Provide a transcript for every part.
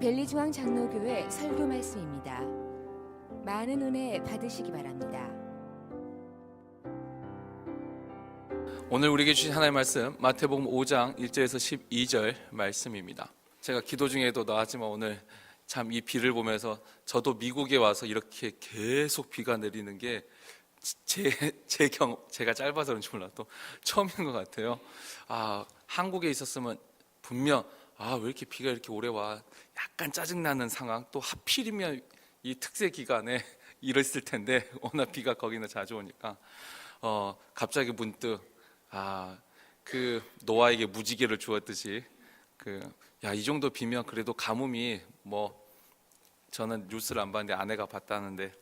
벨리중앙장로교회 설교 말씀입니다. 많은 은혜 받으시기 바랍니다. 오늘 우리에게 주신 하나님의 말씀 마태복음 5장 1절에서 12절 말씀입니다. 제가 기도 중에도 나왔지만 오늘 참 이 비를 보면서 저도 미국에 와서 이렇게 계속 비가 내리는 게 제가 짧아서 그런지 몰라도 처음인 것 같아요. 한국에 있었으면 분명 왜 이렇게 비가 이렇게 오래 와, 약간 짜증나는 상황, 또 하필이면 이 특세 기간에 이랬을 텐데 워낙 비가 거기는 자주 오니까 갑자기 문득 그 노아에게 무지개를 주었듯이 이 정도 비면 그래도 가뭄이 저는 뉴스를 안 봤는데 아내가 봤다는데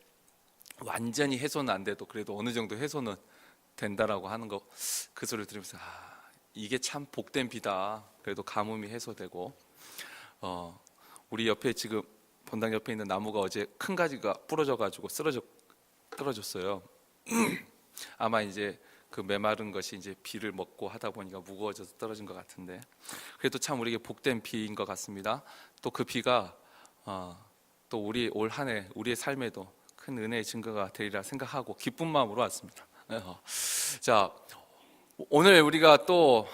완전히 해소는 안 돼도 그래도 어느 정도 해소는 된다라고 하는 거, 그 소리를 들으면서 이게 참 복된 비다. 그래도 가뭄이 해소되고 우리 옆에 지금 본당 옆에 있는 나무가 어제 큰 가지가 부러져 가지고 떨어졌어요. 아마 이제 그 메마른 것이 이제 비를 먹고 하다 보니까 무거워져서 떨어진 것 같은데, 그래도 참 우리에게 복된 비인 것 같습니다. 또 그 비가 또 우리 올 한 해 우리의 삶에도 큰 은혜의 증거가 되리라 생각하고 기쁜 마음으로 왔습니다. 자, 오늘 우리가 또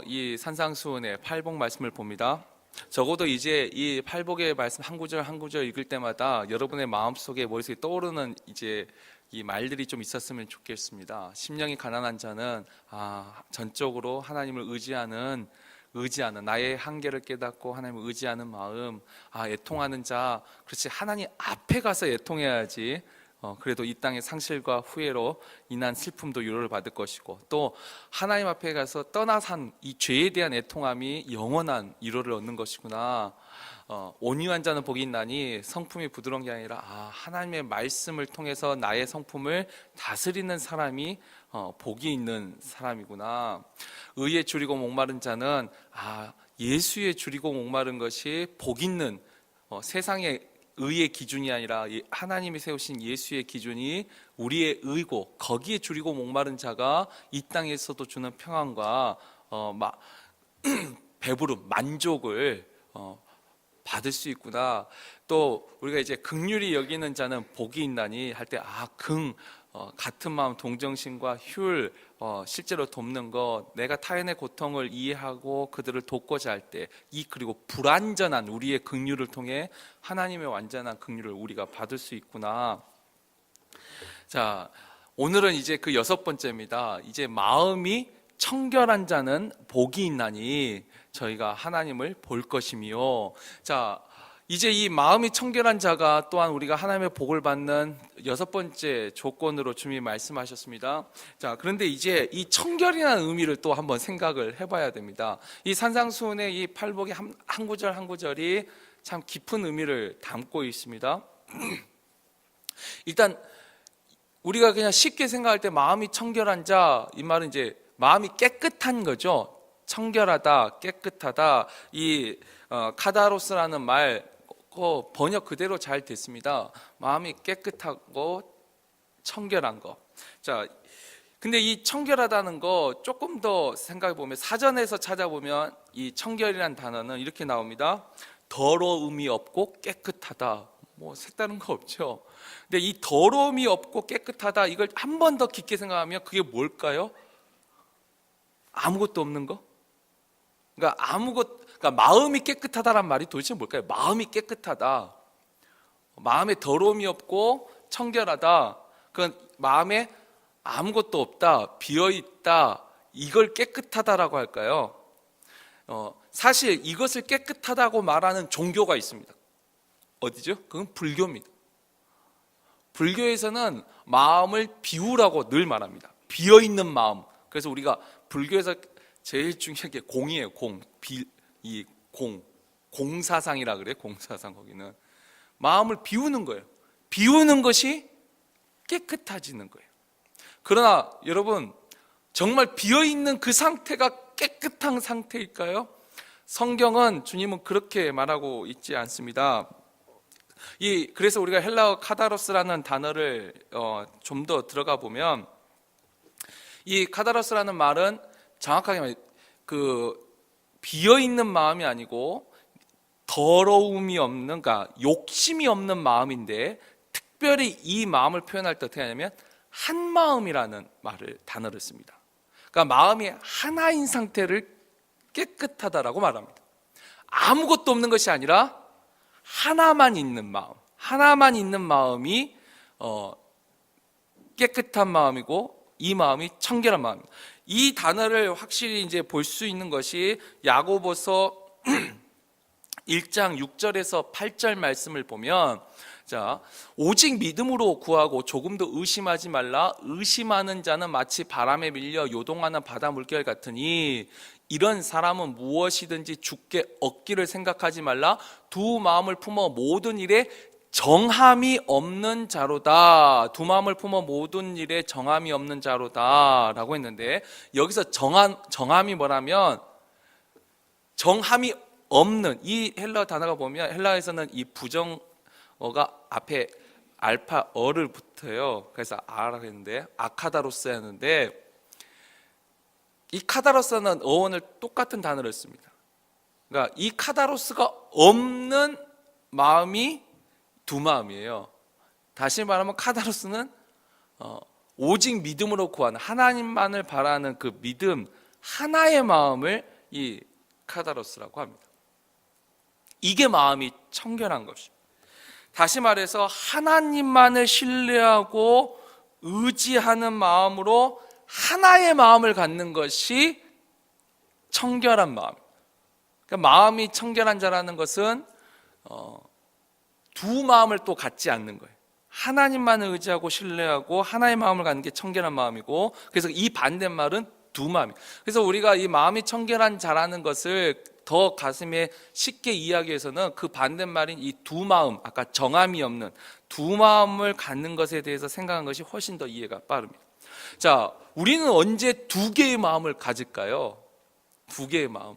이 산상수훈의 팔복 말씀을 봅니다. 적어도 이제 이 팔복의 말씀 한 구절 한 구절 읽을 때마다 여러분의 마음속에 머릿속에 떠오르는 이제 이 말들이 좀 있었으면 좋겠습니다. 심령이 가난한 자는 전적으로 하나님을 의지하는 나의 한계를 깨닫고 하나님을 의지하는 마음, 애통하는 자, 그렇지, 하나님 앞에 가서 애통해야지 그래도 이 땅의 상실과 후회로 인한 슬픔도 위로를 받을 것이고, 또 하나님 앞에 가서 떠나산 이 죄에 대한 애통함이 영원한 위로를 얻는 것이구나. 온유한 자는 복이 있나니 성품이 부드러운 게 아니라 하나님의 말씀을 통해서 나의 성품을 다스리는 사람이 복이 있는 사람이구나. 의에 줄이고 목마른 자는 예수에 줄이고 목마른 것이 복 있는, 세상의 의의 기준이 아니라 하나님이 세우신 예수의 기준이 우리의 의고, 거기에 줄이고 목마른 자가 이 땅에서도 주는 평안과 배부름, 만족을 받을 수 있구나. 또 우리가 이제 긍휼히 여기는 자는 복이 있나니 할 때 같은 마음, 동정심과 효율, 실제로 돕는 것, 내가 타인의 고통을 이해하고 그들을 돕고자 할 때 그리고 불완전한 우리의 긍휼을 통해 하나님의 완전한 긍휼을 우리가 받을 수 있구나. 자, 오늘은 이제 그 6번째입니다. 이제 마음이 청결한 자는 복이 있나니 저희가 하나님을 볼 것이며, 자, 이제 이 마음이 청결한 자가 또한 우리가 하나님의 복을 받는 6번째 조건으로 주님이 말씀하셨습니다. 자, 그런데 이제 이 청결이라는 의미를 또 한번 생각을 해봐야 됩니다. 이 산상수훈의 이 팔복의 한 구절 한 구절이 참 깊은 의미를 담고 있습니다. 일단 우리가 그냥 쉽게 생각할 때 마음이 청결한 자, 이 말은 이제 마음이 깨끗한 거죠. 청결하다, 깨끗하다. 이 카다로스라는 말 번역 그대로 잘 됐습니다. 마음이 깨끗하고 청결한 거. 자, 근데 이 청결하다는 거 조금 더 생각해 보면, 사전에서 찾아보면 이 청결이라는 단어는 이렇게 나옵니다. 더러움이 없고 깨끗하다. 색다른 거 없죠. 근데 이 더러움이 없고 깨끗하다, 이걸 한 번 더 깊게 생각하면 그게 뭘까요? 아무것도 없는 거? 그러니까 마음이 깨끗하다란 말이 도대체 뭘까요? 마음이 깨끗하다, 마음에 더러움이 없고 청결하다, 그건 마음에 아무것도 없다, 비어있다, 이걸 깨끗하다라고 할까요? 사실 이것을 깨끗하다고 말하는 종교가 있습니다. 어디죠? 그건 불교입니다. 불교에서는 마음을 비우라고 늘 말합니다. 비어있는 마음. 그래서 우리가 불교에서 제일 중요한 게 공이에요. 공사상이라 그래. 공사상. 거기는 마음을 비우는 거예요. 비우는 것이 깨끗해지는 거예요. 그러나 여러분, 정말 비어있는 그 상태가 깨끗한 상태일까요? 성경은, 주님은 그렇게 말하고 있지 않습니다. 그래서 우리가 헬라어 카다로스라는 단어를 좀 더 들어가 보면, 이 카다로스라는 말은 정확하게 말해 비어 있는 마음이 아니고 더러움이 없는, 그러니까 욕심이 없는 마음인데, 특별히 이 마음을 표현할 때 어떻게 하냐면 한 마음이라는 단어를 씁니다. 그러니까 마음이 하나인 상태를 깨끗하다라고 말합니다. 아무것도 없는 것이 아니라 하나만 있는 마음, 하나만 있는 마음이 깨끗한 마음이고, 이 마음이 청결한 마음입니다. 이 단어를 확실히 이제 볼 수 있는 것이 야고보서 1장 6절에서 8절 말씀을 보면, 자, 오직 믿음으로 구하고 조금도 의심하지 말라. 의심하는 자는 마치 바람에 밀려 요동하는 바다 물결 같으니 이런 사람은 무엇이든지 주께 얻기를 생각하지 말라. 두 마음을 품어 모든 일에 정함이 없는 자로다. 두 마음을 품어 모든 일에 정함이 없는 자로다 라고 했는데, 여기서 정함이 뭐라면 정함이 없는, 이 헬라어 단어가 보면 헬라어에서는 이 부정어가 앞에 알파어를 붙어요. 그래서 아라고 했는데 아카다로스였는데, 이 카다로스는 어원을 똑같은 단어를 씁니다. 그러니까 이 카다로스가 없는 마음이 두 마음이에요. 다시 말하면 카다로스는 오직 믿음으로 구하는, 하나님만을 바라는 그 믿음 하나의 마음을 이 카다로스라고 합니다. 이게 마음이 청결한 것입니다. 다시 말해서 하나님만을 신뢰하고 의지하는 마음으로 하나의 마음을 갖는 것이 청결한 마음. 그러니까 마음이 청결한 자라는 것은 두 마음을 또 갖지 않는 거예요. 하나님만을 의지하고 신뢰하고 하나의 마음을 갖는 게 청결한 마음이고, 그래서 이 반대말은 두 마음이에요. 그래서 우리가 이 마음이 청결한 자라는 것을 더 가슴에 쉽게 이해하기 위해서는 그 반대말인 이 두 마음, 아까 정함이 없는 두 마음을 갖는 것에 대해서 생각하는 것이 훨씬 더 이해가 빠릅니다. 자, 우리는 언제 두 개의 마음을 가질까요? 두 개의 마음.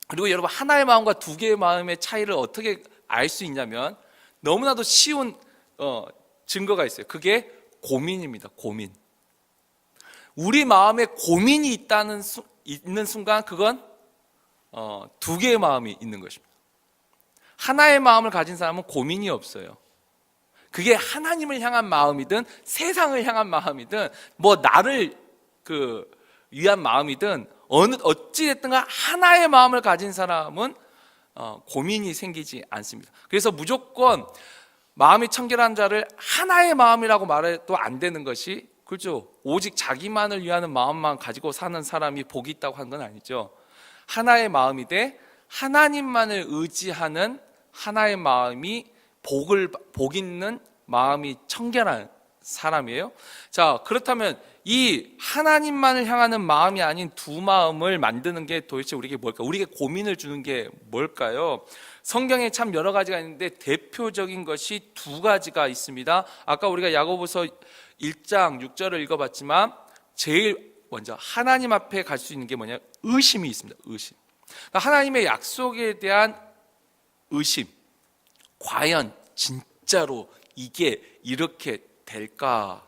그리고 여러분, 하나의 마음과 두 개의 마음의 차이를 어떻게 알 수 있냐면 너무나도 쉬운 증거가 있어요. 그게 고민입니다. 고민. 우리 마음에 고민이 있는 순간 그건 두 개의 마음이 있는 것입니다. 하나의 마음을 가진 사람은 고민이 없어요. 그게 하나님을 향한 마음이든 세상을 향한 마음이든 뭐 나를 위한 마음이든 어찌됐든 하나의 마음을 가진 사람은 고민이 생기지 않습니다. 그래서 무조건 마음이 청결한 자를 하나의 마음이라고 말해도 안 되는 것이, 그렇죠? 오직 자기만을 위하는 마음만 가지고 사는 사람이 복이 있다고 하는 건 아니죠. 하나의 마음이 돼 하나님만을 의지하는 하나의 마음이 복 있는 마음이 청결한 사람이에요. 자, 그렇다면 이 하나님만을 향하는 마음이 아닌 두 마음을 만드는 게 도대체 우리에게 뭘까요? 우리에게 고민을 주는 게 뭘까요? 성경에 참 여러 가지가 있는데 대표적인 것이 두 가지가 있습니다. 아까 우리가 야고보서 1장 6절을 읽어봤지만 제일 먼저 하나님 앞에 갈 수 있는 게 뭐냐? 의심이 있습니다. 의심. 그러니까 하나님의 약속에 대한 의심. 과연 진짜로 이게 이렇게 될까?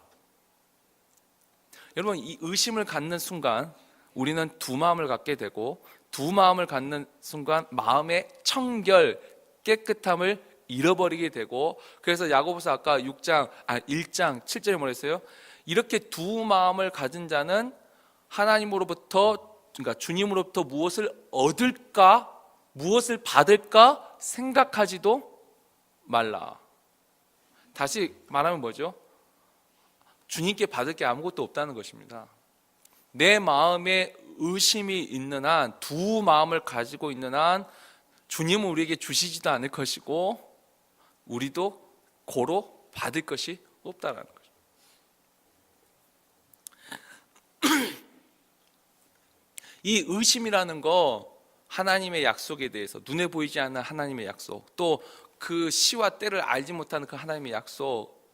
여러분, 이 의심을 갖는 순간 우리는 두 마음을 갖게 되고, 두 마음을 갖는 순간 마음의 청결, 깨끗함을 잃어버리게 되고, 그래서 야고보서 아까 1장 7절에 뭐라 했어요? 이렇게 두 마음을 가진 자는 하나님으로부터, 그러니까 주님으로부터 무엇을 얻을까, 무엇을 받을까 생각하지도 말라. 다시 말하면 뭐죠? 주님께 받을 게 아무것도 없다는 것입니다. 내 마음에 의심이 있는 한, 두 마음을 가지고 있는 한 주님은 우리에게 주시지도 않을 것이고 우리도 고로 받을 것이 없다라는 거죠. 이 의심이라는 거, 하나님의 약속에 대해서, 눈에 보이지 않는 하나님의 약속, 또 그 시와 때를 알지 못하는 그 하나님의 약속,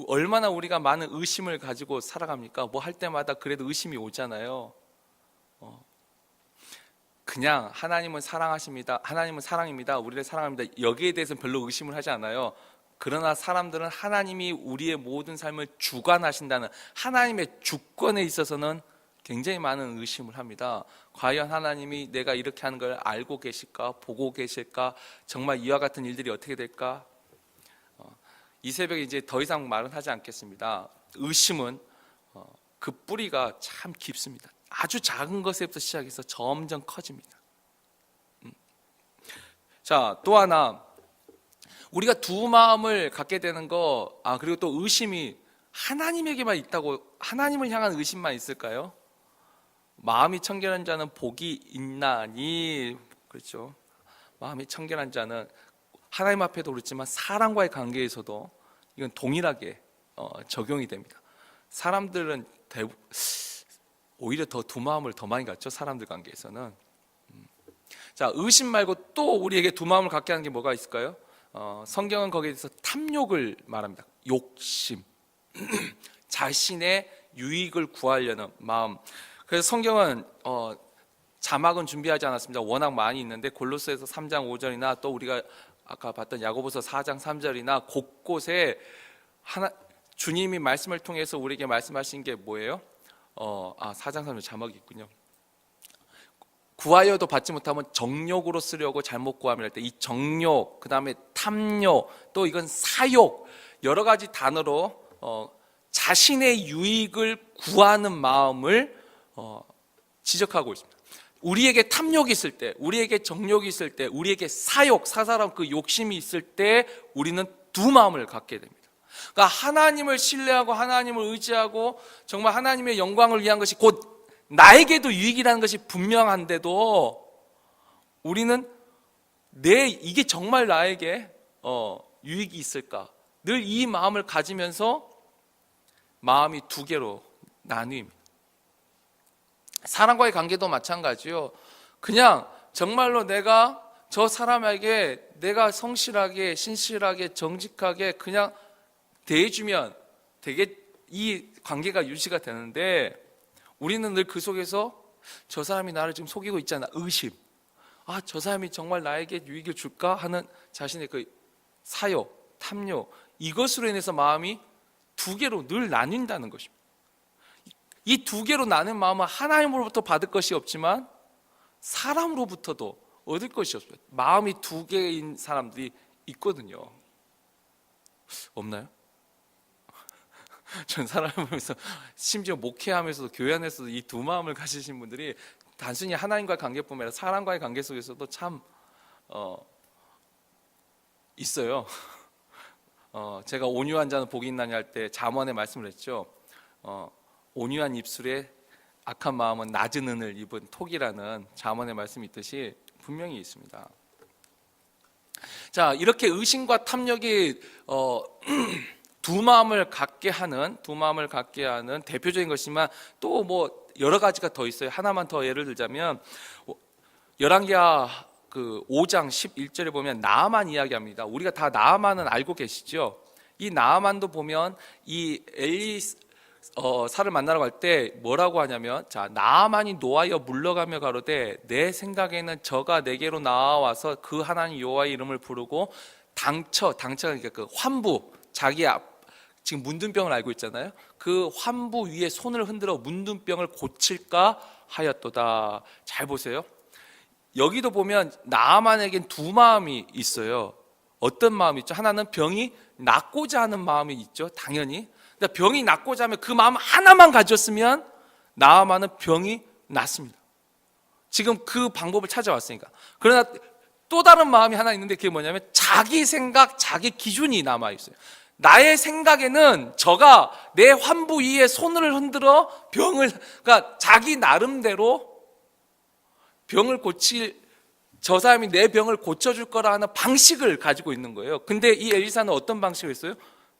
얼마나 우리가 많은 의심을 가지고 살아갑니까? 뭐 할 때마다 그래도 의심이 오잖아요. 그냥 하나님은 사랑하십니다, 하나님은 사랑입니다, 우리를 사랑합니다, 여기에 대해서는 별로 의심을 하지 않아요. 그러나 사람들은 하나님이 우리의 모든 삶을 주관하신다는 하나님의 주권에 있어서는 굉장히 많은 의심을 합니다. 과연 하나님이 내가 이렇게 하는 걸 알고 계실까? 보고 계실까? 정말 이와 같은 일들이 어떻게 될까? 이 새벽에 이제 더 이상 말은 하지 않겠습니다. 의심은 그 뿌리가 참 깊습니다. 아주 작은 것에부터 시작해서 점점 커집니다. 자, 또 하나 우리가 두 마음을 갖게 되는 거, 그리고 또 의심이 하나님에게만 있다고, 하나님을 향한 의심만 있을까요? 마음이 청결한 자는 복이 있나니, 그렇죠? 마음이 청결한 자는 하나님 앞에도 그렇지만 사람과의 관계에서도 이건 동일하게 적용이 됩니다. 사람들은 오히려 더 두 마음을 더 많이 갖죠. 사람들 관계에서는. 자, 의심 말고 또 우리에게 두 마음을 갖게 하는 게 뭐가 있을까요? 성경은 거기에 대해서 탐욕을 말합니다. 욕심. 자신의 유익을 구하려는 마음. 그래서 성경은 자막은 준비하지 않았습니다. 워낙 많이 있는데 골로새서 3장 5절이나 또 우리가 아까 봤던 야고보서 4장 3절이나 곳곳에 주님이 말씀을 통해서 우리에게 말씀하신 게 뭐예요? 4장 3절 자막이 있군요. 구하여도 받지 못하면 정욕으로 쓰려고 잘못 구함이랄 때 이 정욕, 그 다음에 탐욕, 또 이건 사욕, 여러 가지 단어로 자신의 유익을 구하는 마음을 지적하고 있습니다. 우리에게 탐욕이 있을 때, 우리에게 정욕이 있을 때, 우리에게 사욕, 사사로운 그 욕심이 있을 때 우리는 두 마음을 갖게 됩니다. 그러니까 하나님을 신뢰하고 하나님을 의지하고 정말 하나님의 영광을 위한 것이 곧 나에게도 유익이라는 것이 분명한데도 우리는 이게 정말 나에게 유익이 있을까? 늘 이 마음을 가지면서 마음이 두 개로 나뉩니다. 사람과의 관계도 마찬가지요. 그냥 정말로 내가 저 사람에게 내가 성실하게 신실하게 정직하게 그냥 대해주면 되게 이 관계가 유지가 되는데 우리는 늘 그 속에서 저 사람이 나를 지금 속이고 있잖아. 의심. 저 사람이 정말 나에게 유익을 줄까 하는 자신의 그 사욕, 탐욕, 이것으로 인해서 마음이 두 개로 늘 나뉜다는 것입니다. 이 두 개로 나눈 마음은 하나님으로부터 받을 것이 없지만 사람으로부터도 얻을 것이 없어요. 마음이 두 개인 사람들이 있거든요. 없나요? 전 사람을 보면서 심지어 목회하면서도 교회 안에서도 이 두 마음을 가지신 분들이 단순히 하나님과의 관계뿐만 아니라 사람과의 관계 속에서도 참 있어요. 제가 온유한 자는 복이 있나니 할 때 잠언에 말씀을 했죠. 온유한 입술에 악한 마음은 낮은 은을 입은 톡이라는 잠언의 말씀이 있듯이 분명히 있습니다. 자, 이렇게 의심과 탐욕이 두 마음을 갖게 하는 대표적인 것이지만 또 뭐 여러 가지가 더 있어요. 하나만 더 예를 들자면 열왕기하 그 5장 11절에 보면 나아만 이야기합니다. 우리가 다 나아만은 알고 계시죠? 이 나아만도 보면 이 엘리사를 만나러 갈 때 뭐라고 하냐면, 자, 나아만이 노하여 물러가며 가로되 내 생각에는 저가 내게로 나와서 그 하나님 여호와의 이름을 부르고 당처가 그러니까 그 환부, 자기 지금 문둥병을 앓고 있잖아요. 그 환부 위에 손을 흔들어 문둥병을 고칠까 하였도다. 잘 보세요. 여기도 보면 나아만에겐 두 마음이 있어요. 어떤 마음이 있죠? 하나는 병이 낫고자 하는 마음이 있죠. 당연히. 그러니까 병이 낫고자 하면 그 마음 하나만 가졌으면 나아만은 병이 낫습니다. 지금 그 방법을 찾아왔으니까. 그러나 또 다른 마음이 하나 있는데 그게 뭐냐면 자기 생각, 자기 기준이 남아있어요. 나의 생각에는 저가 내 환부 위에 손을 흔들어 그러니까 자기 나름대로 병을 저 사람이 내 병을 고쳐줄 거라 하는 방식을 가지고 있는 거예요. 근데 이 엘리사는 어떤 방식을 했어요?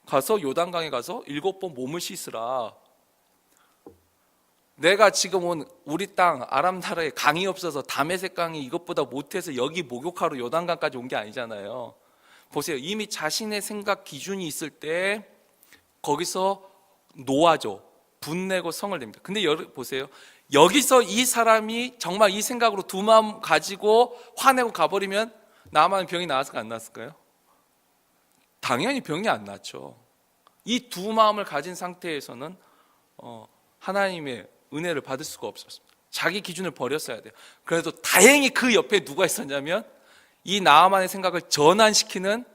가서 요단강에 가서 7번 몸을 씻으라. 내가 지금 온 우리 땅 아람 나라에 강이 없어서 다메섹 강이 이것보다 못해서 여기 목욕하러 요단강까지 온 게 아니잖아요. 보세요. 이미 자신의 생각 기준이 있을 때 거기서 놓아줘. 분내고 성을 냅니다. 근데 보세요. 여기서 이 사람이 정말 이 생각으로 두 마음 가지고 화내고 가버리면 나만 병이 나았을까 안 나았을까요? 당연히 병이 안 낫죠. 이 두 마음을 가진 상태에서는 하나님의 은혜를 받을 수가 없었습니다. 자기 기준을 버렸어야 돼요. 그래도 다행히 그 옆에 누가 있었냐면 이 나아만의 생각을 전환시키는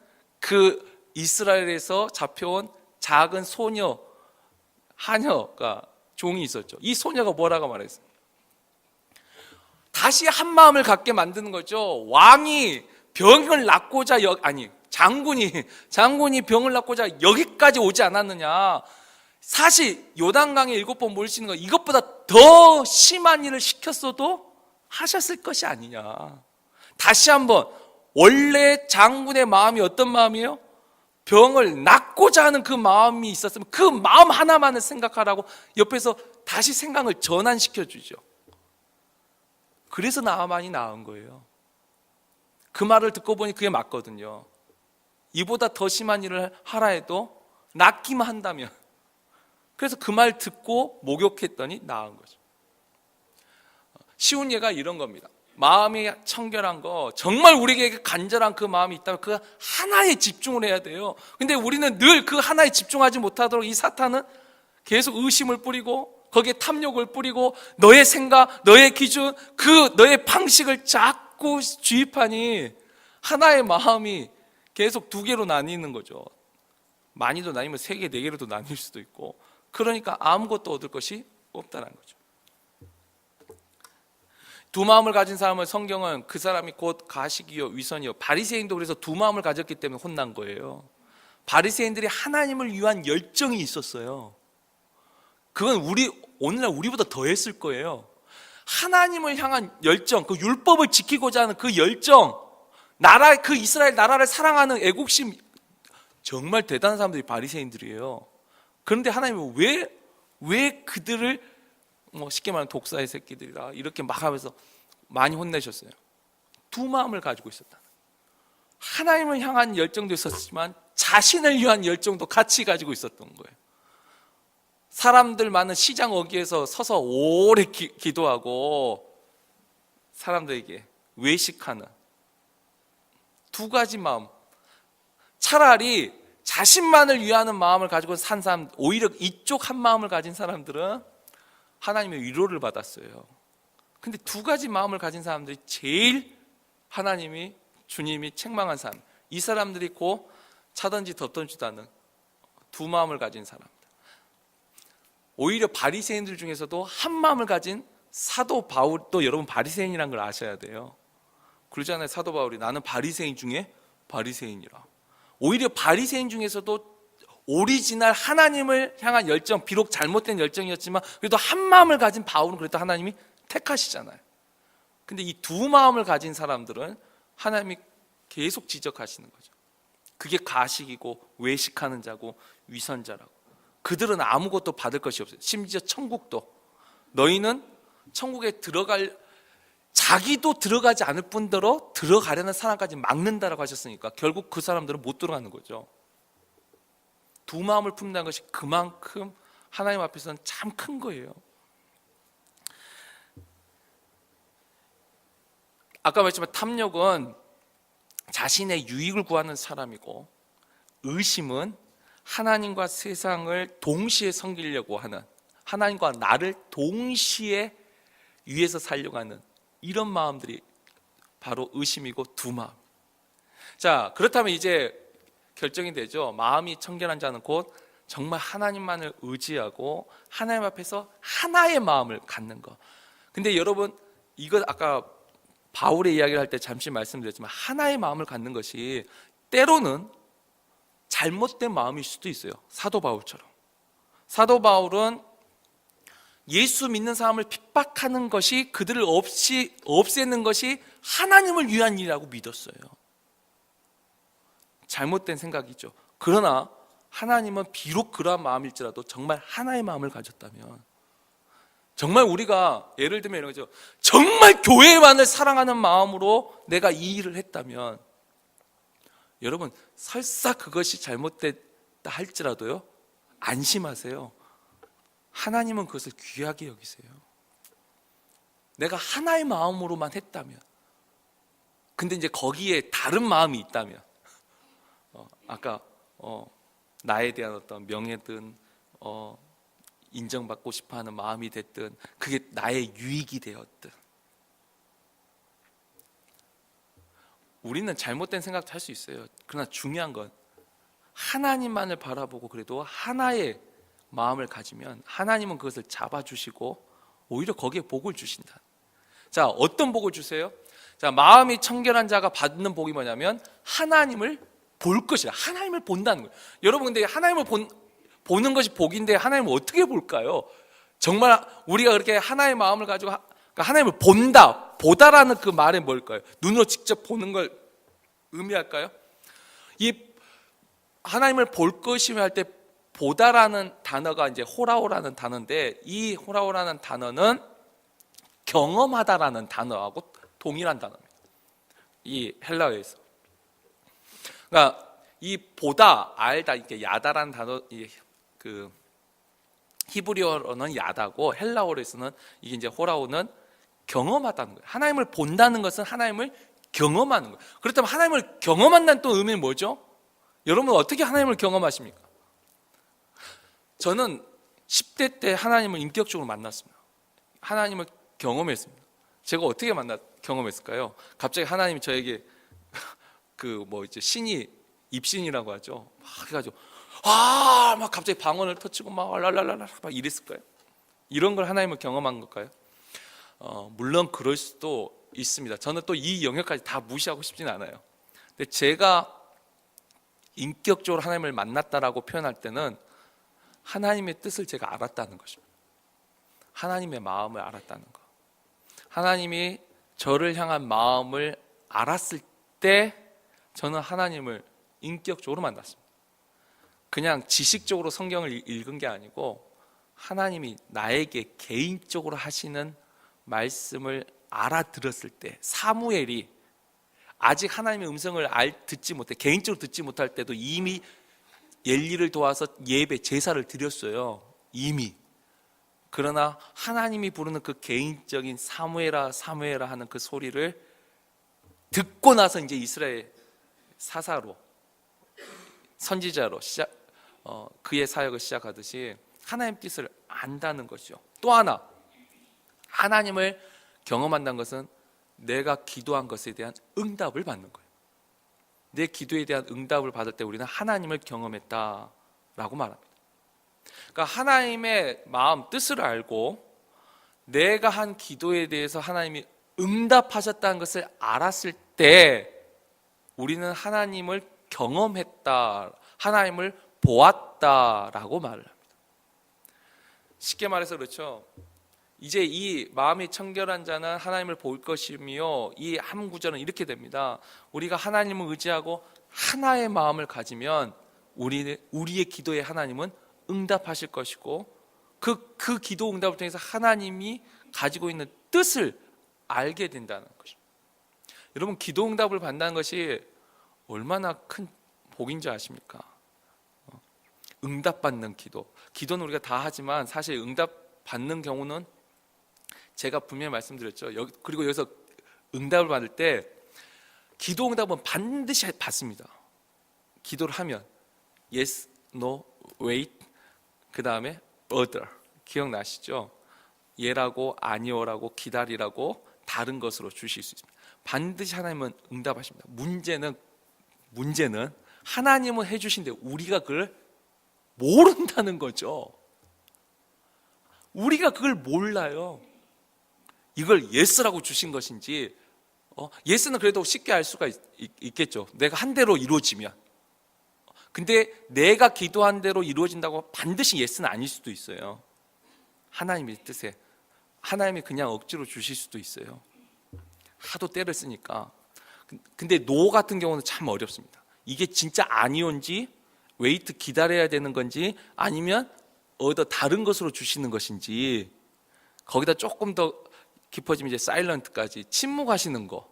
그 이스라엘에서 잡혀온 작은 소녀, 하녀가 종이 있었죠. 이 소녀가 뭐라고 말했어요? 다시 한 마음을 갖게 만드는 거죠. 왕이 병을 낫고자 장군이 병을 낫고자 여기까지 오지 않았느냐. 사실 요단강에 7번 몰리시는 거 이것보다 더 심한 일을 시켰어도 하셨을 것이 아니냐. 다시 한번 원래 장군의 마음이 어떤 마음이에요? 병을 낫고자 하는 그 마음이 있었으면 그 마음 하나만을 생각하라고 옆에서 다시 생각을 전환시켜 주죠. 그래서 나아만이 나은 거예요. 그 말을 듣고 보니 그게 맞거든요. 이보다 더 심한 일을 하라 해도 낫기만 한다면. 그래서 그 말 듣고 목욕했더니 나은 거죠. 쉬운 예가 이런 겁니다. 마음이 청결한 거, 정말 우리에게 간절한 그 마음이 있다면 그 하나에 집중을 해야 돼요. 근데 우리는 늘 그 하나에 집중하지 못하도록 이 사탄은 계속 의심을 뿌리고 거기에 탐욕을 뿌리고 너의 생각, 너의 기준, 그 너의 방식을 자꾸 주입하니 하나의 마음이 계속 2개로 나뉘는 거죠. 많이도 나뉘면 3개, 4개로도 나뉠 수도 있고, 그러니까 아무것도 얻을 것이 없다는 거죠. 두 마음을 가진 사람을 성경은 그 사람이 곧 가식이요 위선이요, 바리새인도 그래서 두 마음을 가졌기 때문에 혼난 거예요. 바리새인들이 하나님을 위한 열정이 있었어요. 그건 오늘날 우리보다 더 했을 거예요. 하나님을 향한 열정, 그 율법을 지키고자 하는 그 열정, 그 이스라엘 나라를 사랑하는 애국심, 정말 대단한 사람들이 바리새인들이에요. 그런데 하나님은 왜 그들을 쉽게 말하면 독사의 새끼들이라 이렇게 막 하면서 많이 혼내셨어요? 두 마음을 가지고 있었다. 하나님을 향한 열정도 있었지만 자신을 위한 열정도 같이 가지고 있었던 거예요. 사람들 많은 시장 어귀에서 서서 오래 기도하고 사람들에게 외식하는 2가지 마음. 차라리 자신만을 위하는 마음을 가지고 산 사람, 오히려 이쪽 한 마음을 가진 사람들은 하나님의 위로를 받았어요. 근데 2가지 마음을 가진 사람들이 제일 주님이 책망한 사람, 이 사람들이 곧 차든지 덮든지도 않는 2 마음을 가진 사람들. 오히려 바리새인들 중에서도 한 마음을 가진 사도 바울도, 여러분 바리새인이라는 걸 아셔야 돼요. 그러잖아요. 사도 바울이 나는 바리새인 중에 바리새인이라. 오히려 바리새인 중에서도 오리지널 하나님을 향한 열정, 비록 잘못된 열정이었지만 그래도 한 마음을 가진 바울은 그래도 하나님이 택하시잖아요. 근데 이 2 마음을 가진 사람들은 하나님이 계속 지적하시는 거죠. 그게 가식이고 외식하는 자고 위선자라고. 그들은 아무것도 받을 것이 없어요. 심지어 천국도, 너희는 천국에 자기도 들어가지 않을 뿐더러 들어가려는 사람까지 막는다라고 하셨으니까 결국 그 사람들은 못 들어가는 거죠. 2 마음을 품는 것이 그만큼 하나님 앞에서는 참 큰 거예요. 아까 말했지만 탐욕은 자신의 유익을 구하는 사람이고, 의심은 하나님과 세상을 동시에 섬기려고 하는, 하나님과 나를 동시에 위해서 살려고 하는 이런 마음들이 바로 의심이고 2 마음. 자, 그렇다면 이제 결정이 되죠. 마음이 청결한 자는 곧 정말 하나님만을 의지하고 하나님 앞에서 하나의 마음을 갖는 것. 근데 여러분, 이거 아까 바울의 이야기를 할 때 잠시 말씀드렸지만 하나의 마음을 갖는 것이 때로는 잘못된 마음일 수도 있어요. 사도 바울처럼. 사도 바울은 예수 믿는 사람을 핍박하는 것이, 그들을 없애는 것이 하나님을 위한 일이라고 믿었어요. 잘못된 생각이죠. 그러나 하나님은 비록 그러한 마음일지라도 정말 하나의 마음을 가졌다면, 정말 우리가 예를 들면 이런 거죠. 정말 교회만을 사랑하는 마음으로 내가 이 일을 했다면, 여러분 설사 그것이 잘못됐다 할지라도요, 안심하세요. 하나님은 그것을 귀하게 여기세요. 내가 하나의 마음으로만 했다면. 근데 이제 거기에 다른 마음이 있다면, 아까 나에 대한 어떤 명예든 인정받고 싶어하는 마음이 됐든 그게 나의 유익이 되었든 우리는 잘못된 생각도 할 수 있어요. 그러나 중요한 건 하나님만을 바라보고 그래도 하나의 마음을 가지면 하나님은 그것을 잡아주시고 오히려 거기에 복을 주신다. 자, 어떤 복을 주세요? 자, 마음이 청결한 자가 받는 복이 뭐냐면 하나님을 볼 것이다. 하나님을 본다는 거예요. 여러분, 근데 하나님을 보는 것이 복인데 하나님을 어떻게 볼까요? 정말 우리가 그렇게 하나의 마음을 가지고 그러니까 하나님을 본다, 보다라는 그 말이 뭘까요? 눈으로 직접 보는 걸 의미할까요? 이 하나님을 볼 것이며 할 때 보다라는 단어가 이제 호라오라는 단어인데 이 호라오라는 단어는 경험하다라는 단어하고 동일한 단어입니다. 이 헬라어에서. 그러니까 이 보다, 알다, 이게 야다라는 단어, 그 히브리어로는 야다고 헬라어에서는 이게 이제 호라오는 경험하다는 거예요. 하나님을 본다는 것은 하나님을 경험하는 거예요. 그렇다면 하나님을 경험한다는 또 의미는 뭐죠? 여러분 어떻게 하나님을 경험하십니까? 저는 10대 때 하나님을 인격적으로 만났습니다. 하나님을 경험했습니다. 제가 어떻게 경험했을까요? 갑자기 하나님이 저에게 이제 신이 입신이라고 하죠. 막 해가지고 막 갑자기 방언을 터치고 막 랄랄랄라 막 이랬을까요? 이런 걸 하나님을 경험한 걸까요? 물론 그럴 수도 있습니다. 저는 또 이 영역까지 다 무시하고 싶지는 않아요. 근데 제가 인격적으로 하나님을 만났다라고 표현할 때는 하나님의 뜻을 제가 알았다는 것입니다. 하나님의 마음을 알았다는 것. 하나님이 저를 향한 마음을 알았을 때 저는 하나님을 인격적으로 만났습니다. 그냥 지식적으로 성경을 읽은 게 아니고 하나님이 나에게 개인적으로 하시는 말씀을 알아들었을 때 사무엘이 아직 하나님의 음성을 듣지 못해 개인적으로 듣지 못할 때도 이미 엘리를 도와서 예배 제사를 드렸어요. 이미. 그러나 하나님이 부르는 그 개인적인 사무엘아 사무엘아 하는 그 소리를 듣고 나서 이제 이스라엘 사사로 선지자로 그의 사역을 시작하듯이 하나님 뜻을 안다는 것이죠. 또 하나 하나님을 경험한다는 것은 내가 기도한 것에 대한 응답을 받는 거예요. 내 기도에 대한 응답을 받을 때 우리는 하나님을 경험했다라고 말합니다. 그러니까 하나님의 마음 뜻을 알고 내가 한 기도에 대해서 하나님이 응답하셨다는 것을 알았을 때 우리는 하나님을 경험했다, 하나님을 보았다라고 말을 합니다. 쉽게 말해서 그렇죠. 이제 이 마음이 청결한 자는 하나님을 볼 것이며 이 한 구절은 이렇게 됩니다. 우리가 하나님을 의지하고 하나의 마음을 가지면 우리의 기도에 하나님은 응답하실 것이고 그 기도 응답을 통해서 하나님이 가지고 있는 뜻을 알게 된다는 것입니다. 여러분 기도 응답을 받는다는 것이 얼마나 큰 복인지 아십니까? 응답받는 기도는 우리가 다 하지만 사실 응답받는 경우는 제가 분명히 말씀드렸죠. 그리고 여기서 응답을 받을 때 기도 응답은 반드시 받습니다. 기도를 하면 yes, no, wait 그 다음에 other 기억나시죠? 예라고 아니오라고 기다리라고 다른 것으로 주실 수 있습니다. 반드시 하나님은 응답하십니다. 문제는 하나님은 해주신데 우리가 그걸 모른다는 거죠. 우리가 그걸 몰라요. 이걸 예스라고 주신 것인지 예스는 그래도 쉽게 알 수가 있겠죠. 내가 한 대로 이루어지면. 근데 내가 기도한 대로 이루어진다고 반드시 예스는 아닐 수도 있어요. 하나님의 뜻에 하나님이 그냥 억지로 주실 수도 있어요. 하도 때를 쓰니까. 근데 노 같은 경우는 참 어렵습니다. 이게 진짜 아니온지 웨이트 기다려야 되는 건지 아니면 다른 것으로 주시는 것인지 거기다 조금 더 깊어지면 이제 사일런트까지 침묵하시는 거.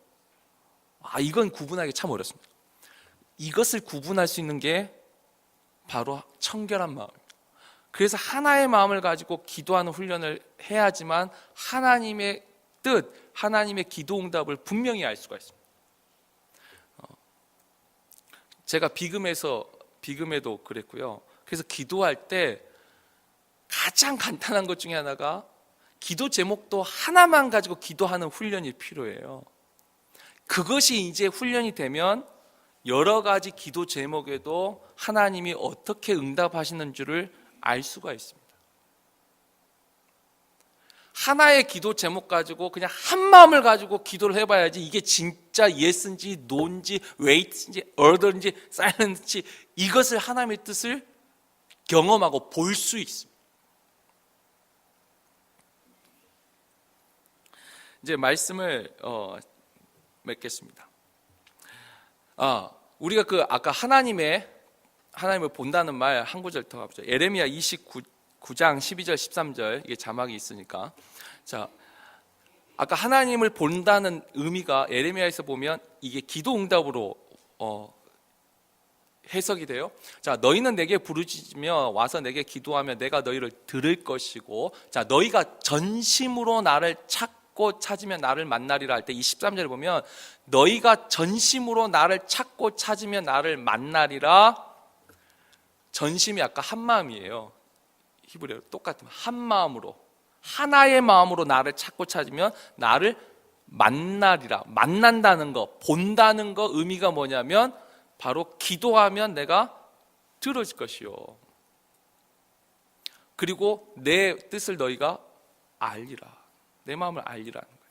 이건 구분하기 참 어렵습니다. 이것을 구분할 수 있는 게 바로 청결한 마음입니다. 그래서 하나의 마음을 가지고 기도하는 훈련을 해야지만 하나님의 뜻, 하나님의 기도 응답을 분명히 알 수가 있습니다. 제가 비금에도 그랬고요. 그래서 기도할 때 가장 간단한 것 중에 하나가 기도 제목도 하나만 가지고 기도하는 훈련이 필요해요. 그것이 이제 훈련이 되면 여러 가지 기도 제목에도 하나님이 어떻게 응답하시는 줄을 알 수가 있습니다. 하나의 기도 제목 가지고 그냥 한 마음을 가지고 기도를 해봐야지 이게 진짜 yes인지 no인지 wait인지 order인지 silent인지 이것을 하나님의 뜻을 경험하고 볼 수 있습니다. 이제 말씀을 맺겠습니다. 우리가 아까 하나님을 본다는 말 한 구절 더 가보죠. 예레미야 29장 12절 13절 이게 자막이 있으니까. 자, 아까 하나님을 본다는 의미가 예레미야에서 보면 이게 기도 응답으로 해석이 돼요. 자, 너희는 내게 부르짖으며 와서 내게 기도하며 내가 너희를 들을 것이고, 자, 너희가 전심으로 나를 찾고 찾으면 나를 만나리라 할 때 이 13절을 보면 너희가 전심으로 나를 찾고 찾으면 나를 만나리라. 전심이 아까 한 마음이에요. 히브리어로 똑같은 한 마음으로 하나의 마음으로 나를 찾고 찾으면 나를 만나리라. 만난다는 거, 본다는 거 의미가 뭐냐면 바로 기도하면 내가 들어질 것이요. 그리고 내 뜻을 너희가 알리라. 내 마음을 알리라는 거예요.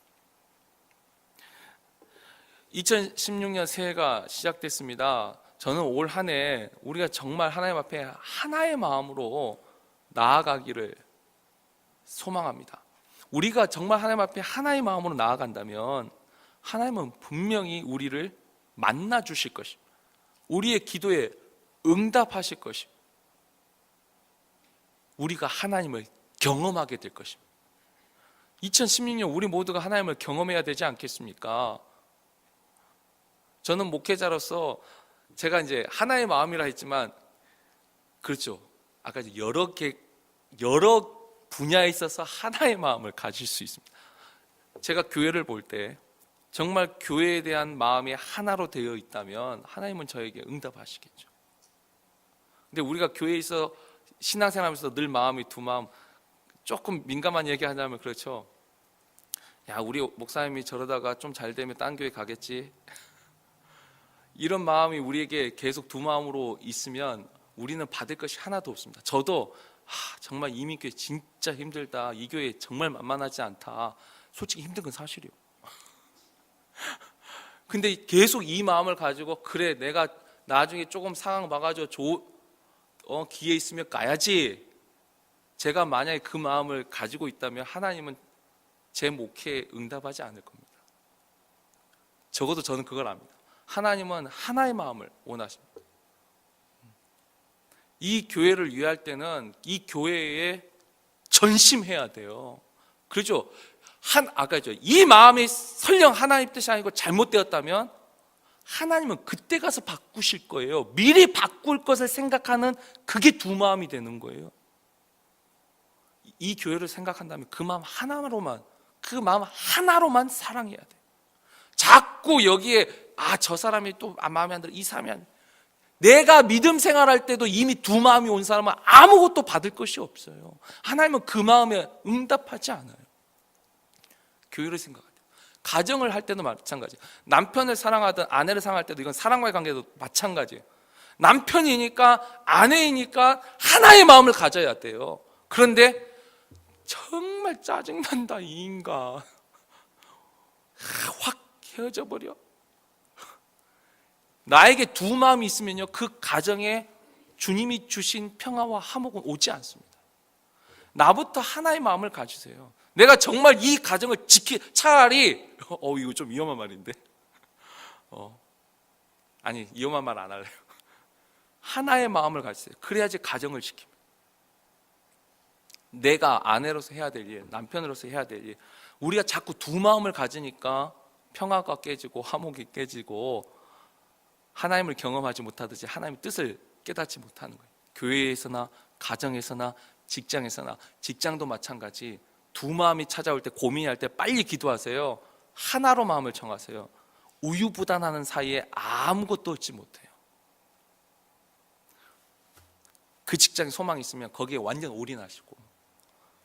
2016년 새해가 시작됐습니다. 저는 올 한 해 우리가 정말 하나님 앞에 하나의 마음으로 나아가기를 소망합니다. 우리가 정말 하나님 앞에 하나의 마음으로 나아간다면 하나님은 분명히 우리를 만나 주실 것입니다. 우리의 기도에 응답하실 것입니다. 우리가 하나님을 경험하게 될 것입니다. 2016년 우리 모두가 하나님을 경험해야 되지 않겠습니까? 저는 목회자로서 제가 이제 하나의 마음이라 했지만 그렇죠. 아까 여러 분야에 있어서 하나의 마음을 가질 수 있습니다. 제가 교회를 볼 때 정말 교회에 대한 마음이 하나로 되어 있다면 하나님은 저에게 응답하시겠죠. 근데 우리가 교회에 있어 신앙생활하면서 늘 마음이 두 마음, 조금 민감한 얘기 하자면 그렇죠. 야, 우리 목사님이 저러다가 좀 잘 되면 딴 교회 가겠지. 이런 마음이 우리에게 계속 두 마음으로 있으면 우리는 받을 것이 하나도 없습니다. 저도 정말 이민교회 진짜 힘들다. 이 교회 정말 만만하지 않다. 솔직히 힘든 건 사실이요. 근데 계속 이 마음을 가지고 그래 내가 나중에 조금 상황 봐가지고 기회 있으면 가야지. 제가 만약에 그 마음을 가지고 있다면 하나님은 제 목회에 응답하지 않을 겁니다. 적어도 저는 그걸 압니다. 하나님은 하나의 마음을 원하십니다. 이 교회를 위할 때는 이 교회에 전심해야 돼요. 그렇죠? 아까죠. 이 마음이 설령 하나님 뜻이 아니고 잘못되었다면 하나님은 그때 가서 바꾸실 거예요. 미리 바꿀 것을 생각하는 그게 두 마음이 되는 거예요. 이 교회를 생각한다면 그 마음 하나로만 사랑해야 돼요. 자꾸 여기에 저 사람이 또 마음에 안 들어, 이 사람이 안 들어. 내가 믿음 생활할 때도 이미 두 마음이 온 사람은 아무것도 받을 것이 없어요. 하나님은 그 마음에 응답하지 않아요. 교회를 생각해야 돼요. 가정을 할 때도 마찬가지예요. 남편을 사랑하든 아내를 사랑할 때도 이건 사랑과의 관계도 마찬가지예요. 남편이니까 아내이니까 하나의 마음을 가져야 돼요. 그런데 정말 짜증난다 이 인간. 확 헤어져 버려. 나에게 두 마음이 있으면요 그 가정에 주님이 주신 평화와 화목은 오지 않습니다. 나부터 하나의 마음을 가지세요. 내가 정말 이 가정을 차라리 이거 좀 위험한 말인데 아니 위험한 말 안 할래요. 하나의 마음을 가지세요. 그래야지 가정을 지킵니다. 내가 아내로서 해야 될 일, 남편으로서 해야 될 일, 우리가 자꾸 두 마음을 가지니까 평화가 깨지고 화목이 깨지고 하나님을 경험하지 못하듯이 하나님의 뜻을 깨닫지 못하는 거예요. 교회에서나 가정에서나 직장에서나, 직장도 마찬가지. 두 마음이 찾아올 때, 고민할 때 빨리 기도하세요. 하나로 마음을 정하세요. 우유부단하는 사이에 아무것도 얻지 못해요. 그 직장에 소망이 있으면 거기에 완전 올인하시고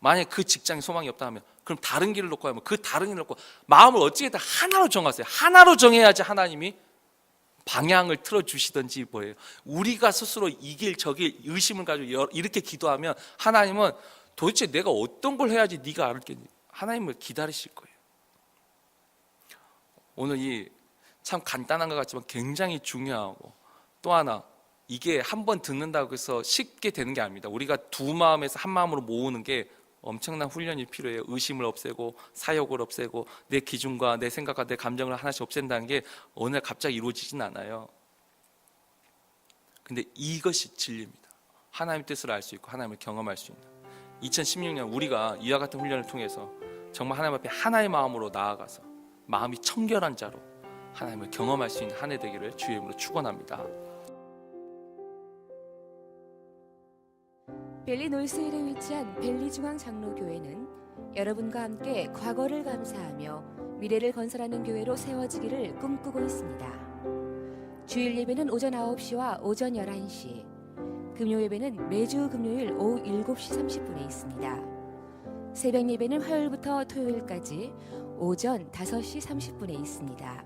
만약에 그 직장에 소망이 없다 하면 그럼 다른 길을 놓고 하면 그 다른 길을 놓고 마음을 어찌겠든 하나로 정하세요. 하나로 정해야지 하나님이 방향을 틀어주시든지 뭐예요. 우리가 스스로 이 길 저 길 의심을 가지고 이렇게 기도하면 하나님은 도대체 내가 어떤 걸 해야지 네가 알겠니? 하나님을 기다리실 거예요. 오늘 이 참 간단한 것 같지만 굉장히 중요하고 또 하나 이게 한 번 듣는다고 해서 쉽게 되는 게 아닙니다. 우리가 두 마음에서 한 마음으로 모으는 게 엄청난 훈련이 필요해요. 의심을 없애고 사욕을 없애고 내 기준과 내 생각과 내 감정을 하나씩 없앤다는 게 어느 날 갑자기 이루어지진 않아요. 근데 이것이 진리입니다. 하나님의 뜻을 알 수 있고 하나님을 경험할 수 있는 2016년 우리가 이와 같은 훈련을 통해서 정말 하나님 앞에 하나의 마음으로 나아가서 마음이 청결한 자로 하나님을 경험할 수 있는 한 해 되기를 주의 이름으로 축원합니다. 벨리 놀스힐에 위치한 벨리 중앙장로교회는 여러분과 함께 과거를 감사하며 미래를 건설하는 교회로 세워지기를 꿈꾸고 있습니다. 주일 예배는 오전 9시와 오전 11시, 금요 예배는 매주 금요일 오후 7시 30분에 있습니다. 새벽 예배는 화요일부터 토요일까지 오전 5시 30분에 있습니다.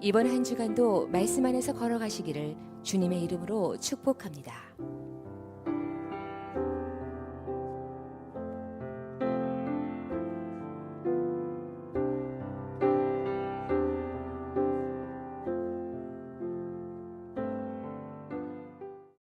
이번 한 주간도 말씀 안에서 걸어가시기를 주님의 이름으로 축복합니다.